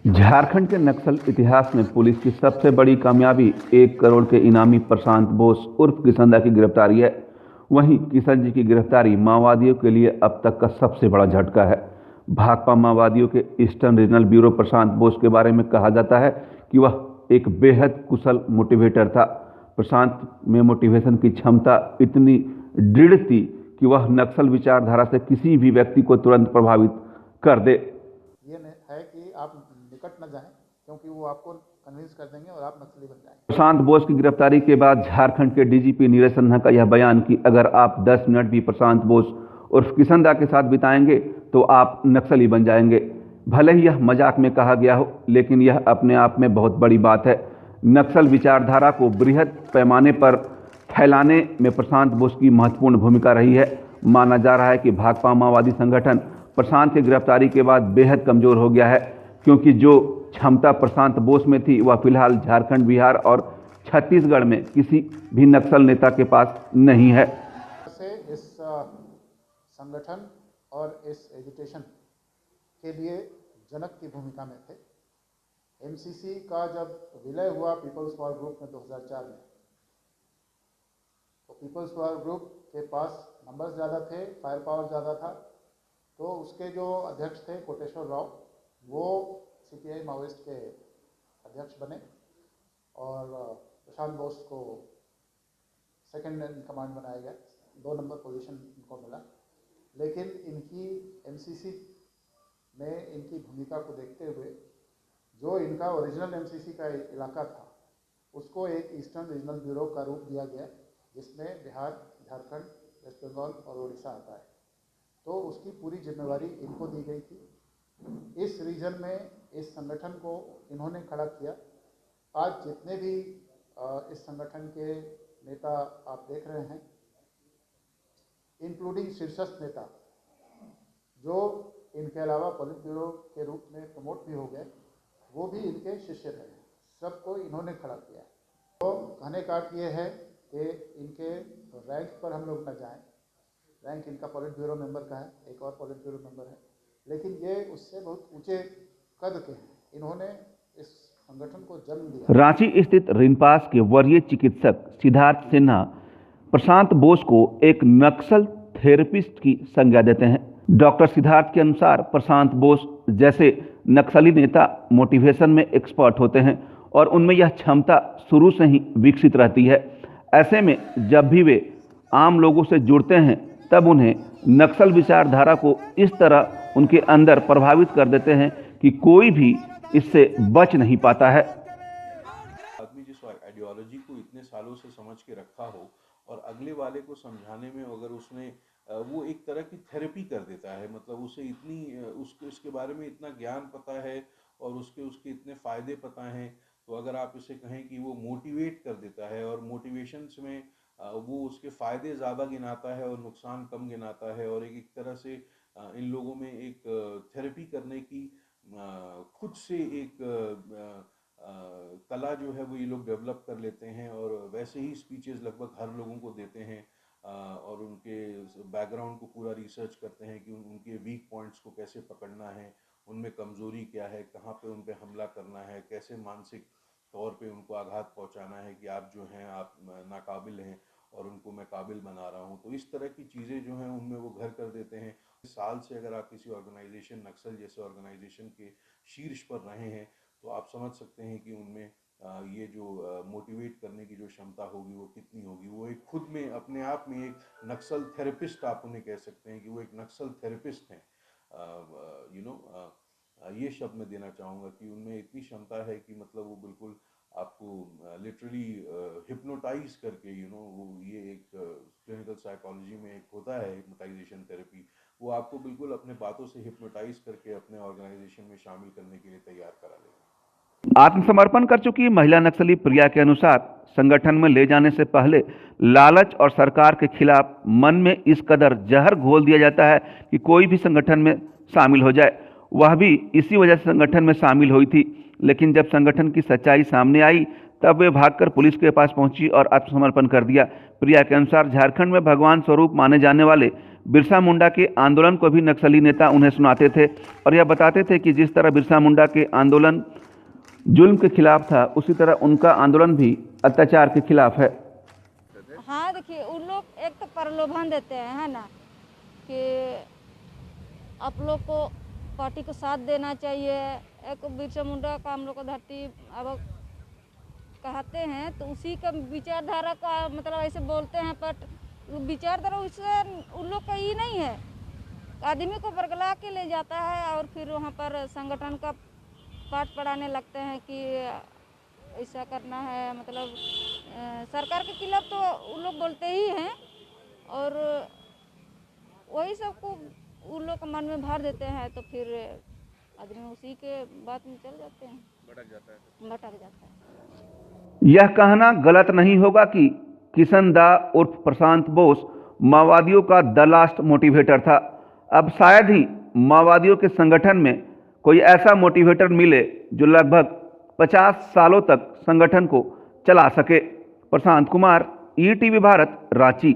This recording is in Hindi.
झारखंड के नक्सल इतिहास में पुलिस की सबसे बड़ी कामयाबी 1 करोड़ के इनामी प्रशांत बोस उर्फ किसनदा की गिरफ्तारी है। वहीं किशन जी की गिरफ्तारी माओवादियों के लिए अब तक का सबसे बड़ा झटका है। भाकपा माओवादियों के ईस्टर्न रीजनल ब्यूरो प्रशांत बोस के बारे में कहा जाता है कि वह एक बेहद कुशल मोटिवेटर था। प्रशांत में मोटिवेशन की क्षमता इतनी दृढ़ थी कि वह नक्सल विचारधारा से किसी भी व्यक्ति को तुरंत प्रभावित कर दे। ये है कि आप निकट न जाएं, क्योंकि वो आपको कन्विंस कर देंगे और आप नक्सली बन जाएंगे। प्रशांत बोस की गिरफ्तारी के बाद झारखंड के डीजीपी नीरज सिन्हा का यह बयान कि अगर आप 10 मिनट भी प्रशांत बोस उर्फ किसनदा के साथ बिताएंगे तो आप नक्सली बन जाएंगे। भले ही यह मजाक में कहा गया हो, लेकिन यह अपने आप में बहुत बड़ी बात है। नक्सल विचारधारा को बृहद पैमाने पर फैलाने में प्रशांत बोस की महत्वपूर्ण भूमिका रही है। माना जा रहा है कि भाकपा माओवादी संगठन प्रशांत की गिरफ्तारी के बाद बेहद कमजोर हो गया है, क्योंकि जो क्षमता प्रशांत बोस में थी वह फिलहाल झारखंड, बिहार और छत्तीसगढ़ में किसी भी नक्सल नेता के पास नहीं है। इस संगठन और इस एजुटेशन के लिए जनक की भूमिका में थे। एमसीसी का जब विलय हुआ पीपल्स वॉर ग्रुप में 2004 में, तो पीपल्स वॉर ग्रुप के पास नंबर्स ज़्यादा थे, फायर पावर ज़्यादा था। तो उसके जो अध्यक्ष थे कोटेश्वर राव, वो सीपीआई माओइस्ट के अध्यक्ष बने और प्रशांत बोस को सेकंड इन कमांड बनाया गया। 2 नंबर पोजीशन इनको मिला। लेकिन इनकी एमसीसी में इनकी भूमिका को देखते हुए जो इनका ओरिजिनल एमसीसी का इलाका था उसको एक ईस्टर्न रीजनल ब्यूरो का रूप दिया गया, जिसमें बिहार, झारखंड, वेस्ट बंगाल और उड़ीसा आता है। तो उसकी पूरी जिम्मेवारी इनको दी गई थी। इस रीजन में इस संगठन को इन्होंने खड़ा किया। आज जितने भी इस संगठन के नेता आप देख रहे हैं, इंक्लूडिंग शीर्षस्थ नेता जो इनके अलावा पॉलिट ब्यूरो के रूप में प्रमोट भी हो गए, वो भी इनके शिष्य रहे। सबको इन्होंने खड़ा किया। तो कहने का अर्थ ये है कि इनके रैंक पर हम लोग न जाएं। रैंक इनका पॉलिट ब्यूरो मेंबर का है, एक और पॉलिट ब्यूरो मेंबर है, लेकिन ये उससे बहुत ऊंचे कद के हैं। इन्होंने इस संगठन को जन्म दिया। रांची स्थित रिनपास के वरीय चिकित्सक सिद्धार्थ सिन्हा प्रशांत बोस को एक नक्सल थेरेपिस्ट की संज्ञा देते हैं। डॉक्टर सिद्धार्थ के अनुसार प्रशांत बोस जैसे नक्सली नेता मोटिवेशन में एक्सपर्ट होते हैं और उनमें यह क्षमता शुरू से ही विकसित रहती है। ऐसे में जब भी वे आम लोगों से जुड़ते हैं तब उन्हें नक्सल विचारधारा को इस तरह उनके अंदर प्रभावित कर देते हैं कि कोई भी इससे बच नहीं पाता है। आदमी जिस आइडियोलॉजी को इतने सालों से समझ के रखा हो और अगले वाले को समझाने में अगर उसने वो एक तरह की थेरेपी कर देता है, मतलब उसे इतनी उसके बारे में इतना ज्ञान पता है और उसके इतने फ़ायदे पता हैं, तो अगर आप इसे कहें कि वो मोटिवेट कर देता है और मोटिवेशंस में वो उसके फ़ायदे ज़्यादा गिनाता है और नुकसान कम गिनाता है, और एक तरह से इन लोगों में एक थेरेपी करने की खुद से एक कला जो है वो ये लोग डेवलप कर लेते हैं। और वैसे ही स्पीचेस लगभग हर लोगों को देते हैं और उनके बैकग्राउंड को पूरा रिसर्च करते हैं कि उनके वीक पॉइंट्स को कैसे पकड़ना है, उनमें कमज़ोरी क्या है, कहाँ पे उन पे हमला करना है, कैसे मानसिक तौर पे उनको आघात पहुंचाना है कि आप जो हैं आप नाकाबिल हैं और उनको मैं काबिल बना रहा हूं। तो इस तरह की चीज़ें जो हैं उनमें वो घर कर देते हैं। साल से अगर आप किसी ऑर्गेनाइजेशन, नक्सल जैसे ऑर्गेनाइजेशन के शीर्ष पर रहे हैं, तो आप समझ सकते हैं कि उनमें ये जो मोटिवेट करने की जो क्षमता होगी वो कितनी होगी। वो एक खुद में अपने आप में एक नक्सल थेरेपिस्ट आप उन्हें कह सकते हैं कि वो एक नक्सल थेरेपिस्ट हैं। ये शब्द मैं देना चाहूँगा कि उनमें इतनी क्षमता है कि मतलब वो बिल्कुल आपको लिटरली हिप्नोटाइज करके वो ये एक क्लिनिकल साइकोलॉजी में एक होता है हिप्नोटाइजेशन थेरेपी, वो आपको बिल्कुल अपने बातों से हिप्नोटाइज करके अपने ऑर्गेनाइजेशन में शामिल करने के लिए तैयार करा लेगा। आत्मसमर्पण कर चुकी महिला नक्सली प्रिया के अनुसार संगठन में ले जाने से पहले लालच और सरकार के खिलाफ मन में इस कदर जहर घोल दिया जाता है कि कोई भी संगठन में शामिल हो जाए। वह भी इसी वजह से संगठन में शामिल हुई थी, लेकिन जब संगठन की सच्चाई सामने आई तब वे भागकर पुलिस के पास पहुंची और आत्मसमर्पण कर दिया। प्रिया के अनुसार झारखंड में भगवान स्वरूप माने जाने वाले बिरसा मुंडा के आंदोलन को भी नक्सली नेता उन्हें सुनाते थे और यह बताते थे कि जिस तरह बिरसा मुंडा के आंदोलन जुल्म के खिलाफ था, उसी तरह उनका आंदोलन भी अत्याचार के खिलाफ है। हाँ देखिए, उन लोग एक तो प्रलोभन देते हैं, है ना, कि आप लोग को पार्टी को साथ देना चाहिए। एक बिरसा मुंडा का हम लोग को धरती अब कहते हैं, तो उसी का विचारधारा का मतलब ऐसे बोलते हैं, पर विचारधारा उससे उन लोग का ही नहीं है। आदमी को बरगला के ले जाता है और फिर वहाँ पर संगठन का पाठ पढ़ाने लगते हैं कि ऐसा करना है। मतलब सरकार के खिलाफ तो उन लोग बोलते ही हैं और वही सबको उन लोग के मन में भर देते हैं, तो फिर आदमी उसी के बात में चल जाते हैं, भटक जाता है। यह कहना गलत नहीं होगा कि किशन दा उर्फ प्रशांत बोस माओवादियों का द लास्ट मोटिवेटर था। अब शायद ही माओवादियों के संगठन में कोई ऐसा मोटिवेटर मिले जो लगभग 50 सालों तक संगठन को चला सके। प्रशांत कुमार, ईटीवी भारत, रांची।